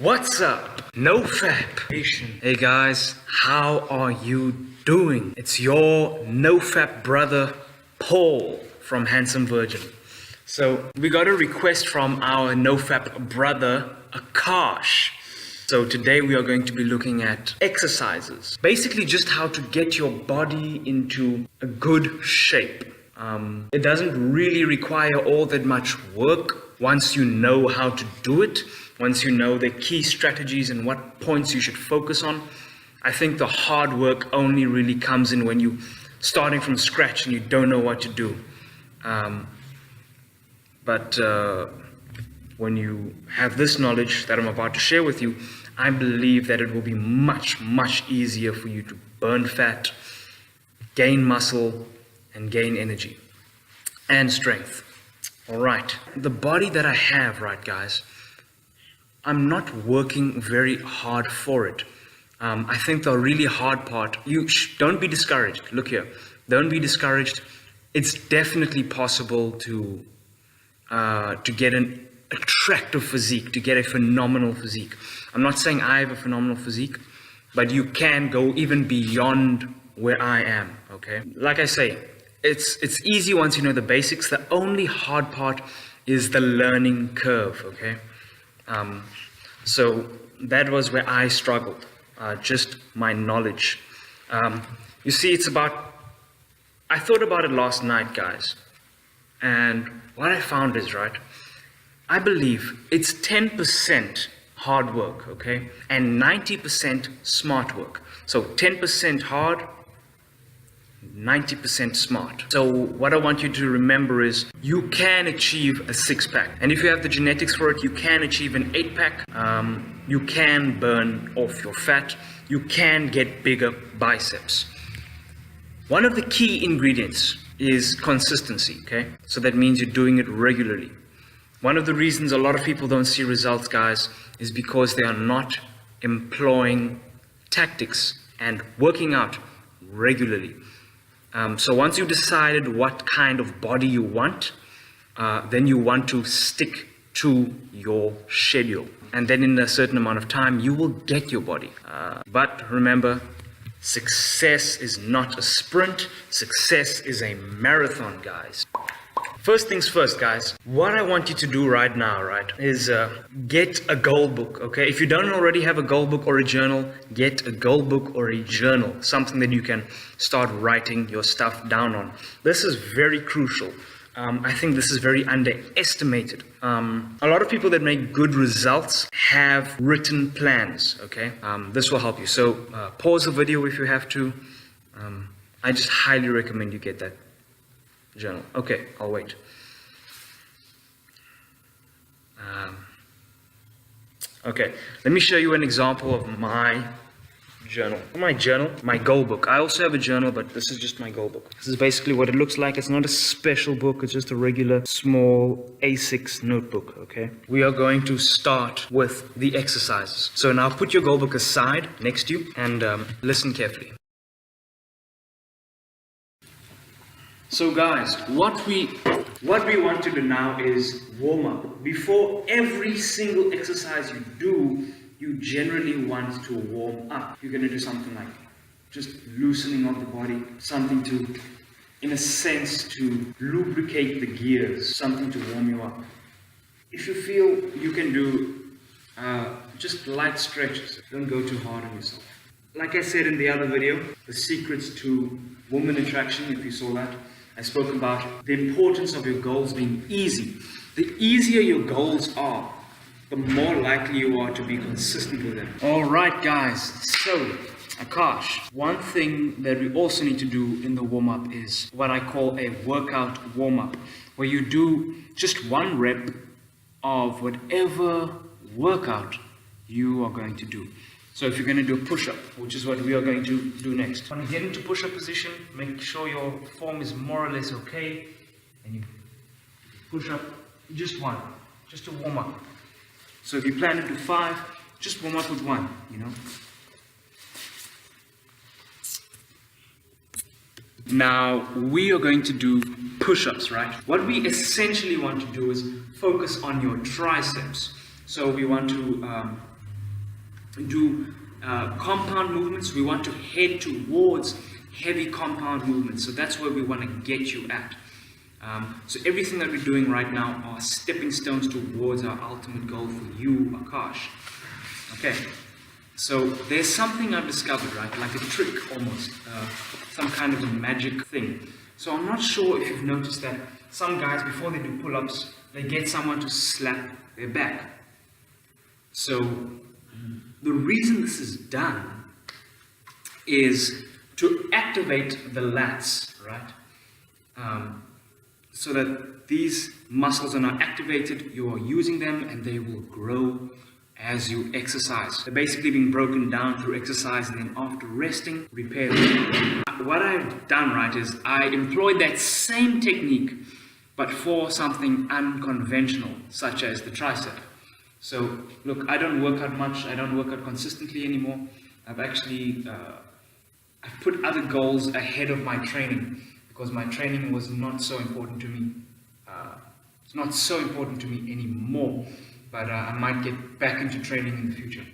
What's up? NoFap Nation. Hey guys, how are you doing? It's your NoFap brother, Paul from Handsome Virgin. So we got a request from our NoFap brother, Akash. So today we are going to be looking at exercises. Basically just how to get your body into a good shape. It doesn't really require all that much work once you know how to do it. Once you know the key strategies and what points you should focus on. I think the hard work only really comes in when you're starting from scratch and you don't know what to do. But when you have this knowledge that I'm about to share with you, I believe that it will be much easier for you to burn fat, gain muscle, and gain energy and strength. All right, the body that I have, right guys, I'm not working very hard for it. I think the really hard part, don't be discouraged. Look here, don't be discouraged. It's definitely possible to get an attractive physique, to get a phenomenal physique. I'm not saying I have a phenomenal physique, but you can go even beyond where I am, okay? Like I say, it's easy once you know the basics. The only hard part is the learning curve, okay? So that was where I struggled, just my knowledge. You see, I thought about it last night, guys, and what I found is, right, I believe it's 10% hard work, okay, and 90% smart work. So 10% hard, 90% smart. So what I want you to remember is you can achieve a 6-pack, and if you have the genetics for it, you can achieve an 8-pack. You can burn off your fat. You can get bigger biceps. One of the key ingredients is consistency, okay? So that means you're doing it regularly. One of the reasons a lot of people don't see results, guys, is because they are not employing tactics and working out regularly. So once you've decided what kind of body you want, then you want to stick to your schedule. And then in a certain amount of time, you will get your body. But remember, success is not a sprint. Success is a marathon, guys. First things first, guys, what I want you to do right now, right, is get a goal book, okay? If you don't already have a goal book or a journal, get a goal book or a journal, something that you can start writing your stuff down on. This is very crucial. I think this is very underestimated. A lot of people that make good results have written plans, okay? This will help you. So pause the video if you have to. I just highly recommend you get that journal. Okay, I'll wait. Okay, let me show you an example of my journal. My goal book. I also have a journal, but this is just my goal book. This is basically what it looks like. It's not a special book. It's just a regular small A6 notebook, okay? We are going to start with the exercises. So now put your goal book aside next to you and listen carefully. So guys, what we want to do now is warm up. Before every single exercise you do, you generally want to warm up. You're going to do something like just loosening of the body, something to, in a sense, to lubricate the gears, something to warm you up. If you feel you can do just light stretches, don't go too hard on yourself. Like I said in the other video, the secrets to woman attraction, if you saw that, I spoke about the importance of your goals being easy. The easier your goals are, the more likely you are to be consistent with them. All right, guys. So, Akash, one thing that we also need to do in the warm-up is what I call a workout warm-up, where you do just one rep of whatever workout you are going to do. So if you're going to do a push-up, which is what we are going to do next. When you get into push-up position, make sure your form is more or less okay. And you push up just one, just to warm up. So if you plan to do 5, just warm up with 1, you know. Now, we are going to do push-ups, right? What we essentially want to do is focus on your triceps. So we want to do compound movements. We want to head towards heavy compound movements. So that's where we want to get you at. So everything that we're doing right now are stepping stones towards our ultimate goal for you, Akash. Okay, so there's something I've discovered, right? Like a trick almost, some kind of a magic thing. So I'm not sure if you've noticed that some guys, before they do pull-ups, they get someone to slap their back. So the reason this is done is to activate the lats, right? So that these muscles are now activated, you are using them, and they will grow as you exercise. They're basically being broken down through exercise, and then after resting, repair them. What I've done, right, is I employed that same technique, but for something unconventional, such as the tricep. So, look, I don't work out much, I don't work out consistently anymore. I've actually, I've put other goals ahead of my training, because my training was not so important to me. It's not so important to me anymore, but I might get back into training in the future.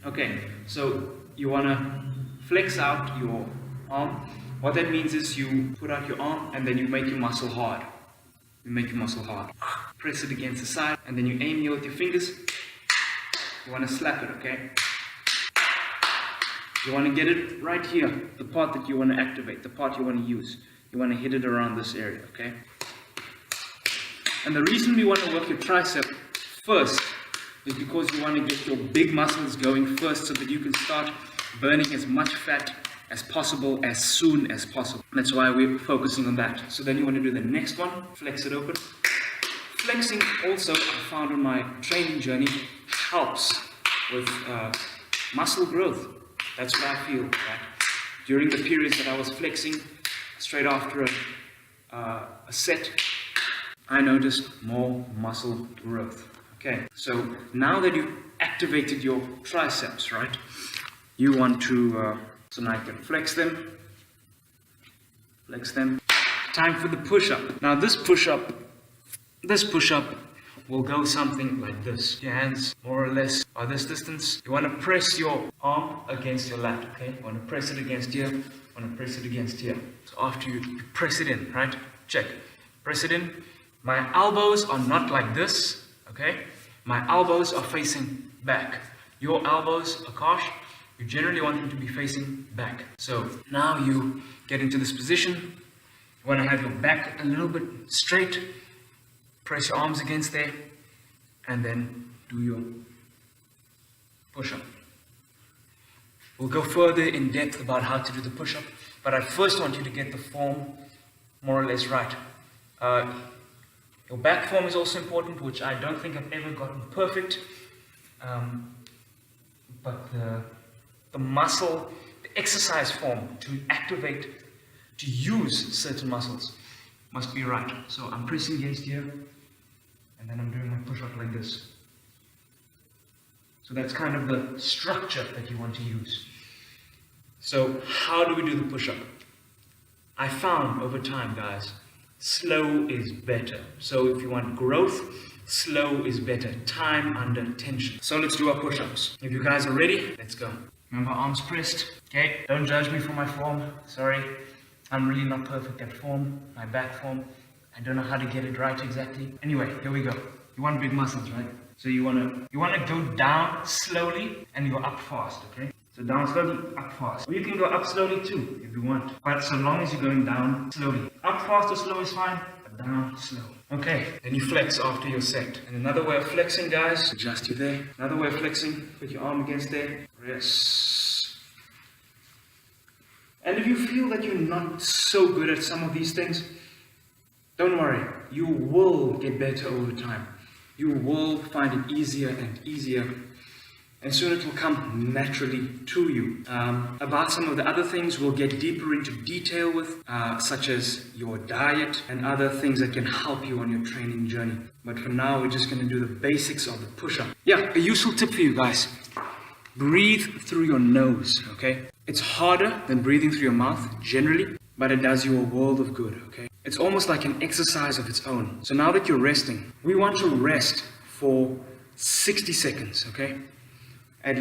Okay, so you want to flex out your arm. What that means is you put out your arm and then you make your muscle hard. You make your muscle hard. Press it against the side and then you aim here with your fingers. You want to slap it, okay? You want to get it right here, the part that you want to activate, the part you want to use. You want to hit it around this area, okay? And the reason we want to work your tricep first is because you want to get your big muscles going first so that you can start burning as much fat as possible as soon as possible. That's why we're focusing on that. So then you want to do the next one, flex it open. Flexing also, I found on my training journey, helps with muscle growth. That's what I feel, right? During the periods that I was flexing, straight after a set, I noticed more muscle growth. Okay, so now that you've activated your triceps, right, you want to, so now you can flex them, Time for the push-up. Now this push-up will go something like this. Your hands more or less are this distance. You want to press your arm against your lat, okay? You want to press it against here, you want to press it against here. So after you press it in, right? Check. Press it in. My elbows are not like this, okay? My elbows are facing back. Your elbows, Akash, you generally want them to be facing back. So now you get into this position. You want to have your back a little bit straight. Press your arms against there. And then do your push-up. We'll go further in depth about how to do the push-up. But I first want you to get the form more or less right. Your back form is also important, which I don't think I've ever gotten perfect. But the muscle, the exercise form to activate, to use certain muscles must be right. So I'm pressing against here, and then I'm doing my push-up like this. So that's kind of the structure that you want to use. So how do we do the push-up? I found over time, guys, slow is better. So if you want growth, slow is better. Time under tension. So let's do our push-ups. If you guys are ready, let's go. Remember, arms pressed. Okay, don't judge me for my form. Sorry, I'm really not perfect at form. My back form, I don't know how to get it right exactly. Anyway, here we go. You want big muscles, right? So you wanna go down slowly and go up fast. Okay. So down slowly, up fast. Or you can go up slowly too, if you want. But so long as you're going down slowly. Up fast or slow is fine, but down slow. Okay, then you flex after your set. And another way of flexing, guys, adjust you there. Another way of flexing, put your arm against there. Rest. And if you feel that you're not so good at some of these things, don't worry. You will get better over time. You will find it easier and easier. and soon it will come naturally to you. About some of the other things we'll get deeper into detail with, such as your diet and other things that can help you on your training journey. But for now, we're just going to do the basics of the push-up. Yeah, a useful tip for you guys. Breathe through your nose, okay? It's harder than breathing through your mouth, generally, but it does you a world of good, okay? It's almost like an exercise of its own. So now that you're resting, we want to rest for 60 seconds, okay? At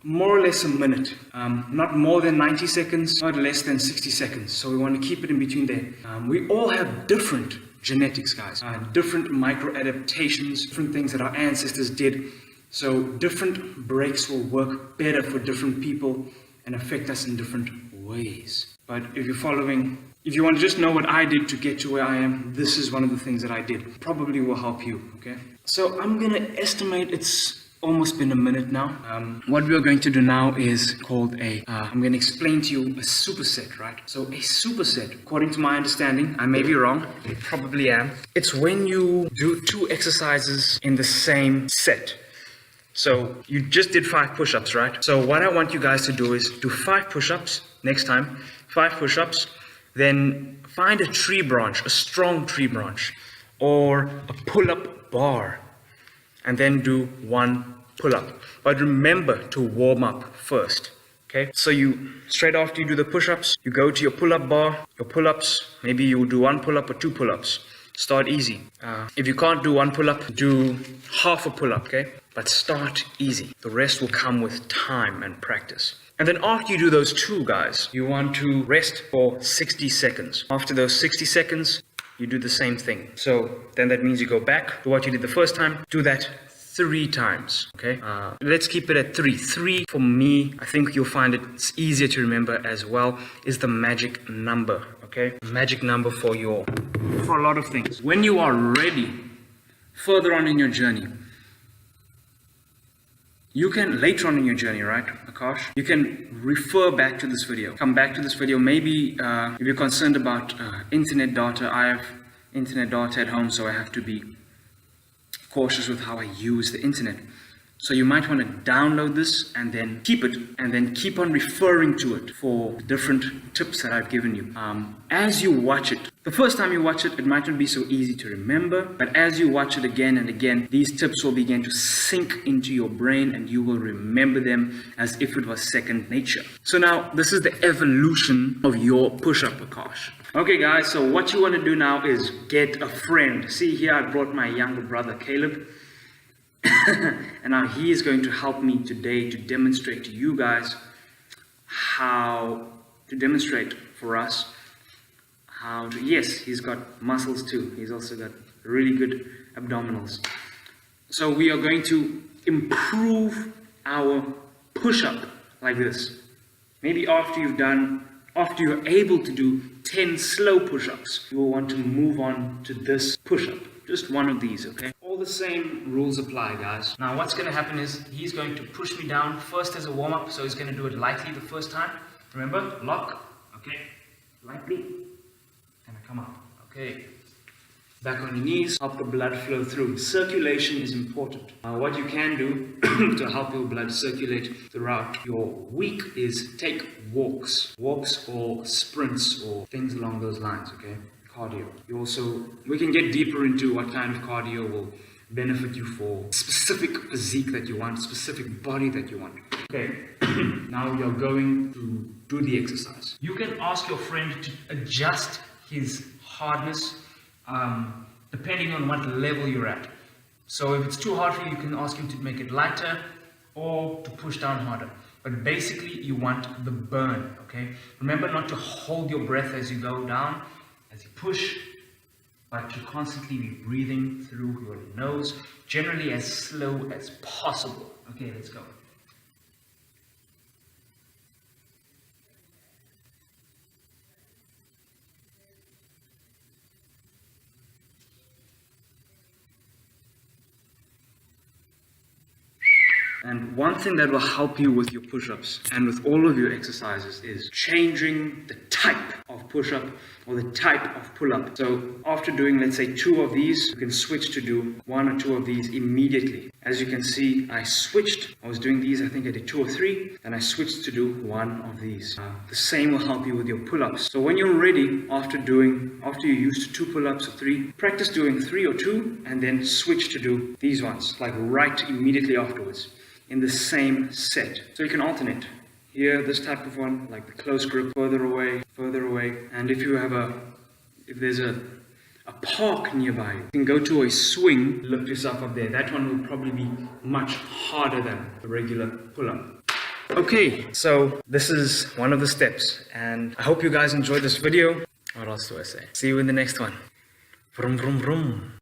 more or less a minute, not more than 90 seconds, not less than 60 seconds. So we want to keep it in between there. We all have different genetics, guys, different micro adaptations, different things that our ancestors did. So different breaks will work better for different people and affect us in different ways. But if you're following, if you want to just know what I did to get to where I am, this is one of the things that I did. Probably will help you, okay? So I'm going to estimate it's almost been a minute now. What we are going to do now is called I'm going to explain to you a superset, right? So a superset, according to my understanding, I may be wrong, I probably am. It's when you do 2 exercises in the same set. So you just did 5 push-ups, right? So what I want you guys to do is do 5 push-ups next time, 5 push-ups, then find a tree branch, a strong tree branch, or a pull-up bar, and then do 1 pull-up. But remember to warm up first, okay? So you, straight after you do the push-ups, you go to your pull-up bar, your pull-ups, maybe you do 1 pull-up or 2 pull-ups. Start easy. If you can't do 1 pull-up, do half a pull-up, okay? But start easy. The rest will come with time and practice. And then after you do those 2, guys, you want to rest for 60 seconds. After those 60 seconds, you do the same thing. So then that means you go back to what you did the first time. Do that 3 times, okay? Let's keep it at 3. 3 for me, I think you'll find it's easier to remember as well, is the magic number, okay? Magic number for a lot of things. When you are ready, further on in your journey, you can, later on in your journey, right, Akash, you can refer back to this video. Come back to this video. Maybe if you're concerned about internet data, I have internet data at home, so I have to be cautious with how I use the internet. So you might want to download this and then keep it, and then keep on referring to it for different tips that I've given you. As you watch it, the first time you watch it, it might not be so easy to remember, but as you watch it again and again, these tips will begin to sink into your brain and you will remember them as if it was second nature. So now, this is the evolution of your push-up, Akash. Okay guys, so what you want to do now is get a friend. See here, I brought my younger brother, Caleb. And now he is going to help me today to demonstrate to you guys how to demonstrate for us how to, yes, he's got muscles too. He's also got really good abdominals. So we are going to improve our push-up like this. Maybe after you're able to do 10 slow push-ups, you will want to move on to this push-up. Just one of these, okay? All the same rules apply, guys. Now what's going to happen is he's going to push me down first as a warm-up, so he's going to do it lightly the first time. Remember, lock, okay, lightly, and I come up, okay. Back on your knees, help the blood flow through. Circulation is important. What you can do to help your blood circulate throughout your week is take walks or sprints or things along those lines, okay? Cardio. We can get deeper into what kind of cardio will benefit you for specific physique that you want, specific body that you want. Okay, now you're going to do the exercise. You can ask your friend to adjust his hardness depending on what level you're at. So if it's too hard for you, you can ask him to make it lighter or to push down harder. But basically, you want the burn, okay? Remember not to hold your breath as you go down, as you push, but to constantly be breathing through your nose, generally as slow as possible. Okay, let's go. And one thing that will help you with your push-ups and with all of your exercises is changing the type of push-up or the type of pull-up. So after doing, let's say, 2 of these, you can switch to do 1 or 2 of these immediately. As you can see, I switched. I was doing these, I think I did 2 or 3, and I switched to do 1 of these. The same will help you with your pull-ups. So when you're ready, after you're used to 2 pull-ups or 3, practice doing 3 or 2, and then switch to do these ones, like right immediately afterwards, in the same set. So you can alternate. Here, this type of one, like the close grip, further away, and if there's a park nearby, you can go to a swing, lift yourself up there. That one will probably be much harder than the regular pull-up. Okay, so this is one of the steps, and I hope you guys enjoyed this video. What else do I say? See you in the next one. Vroom, vroom, vroom.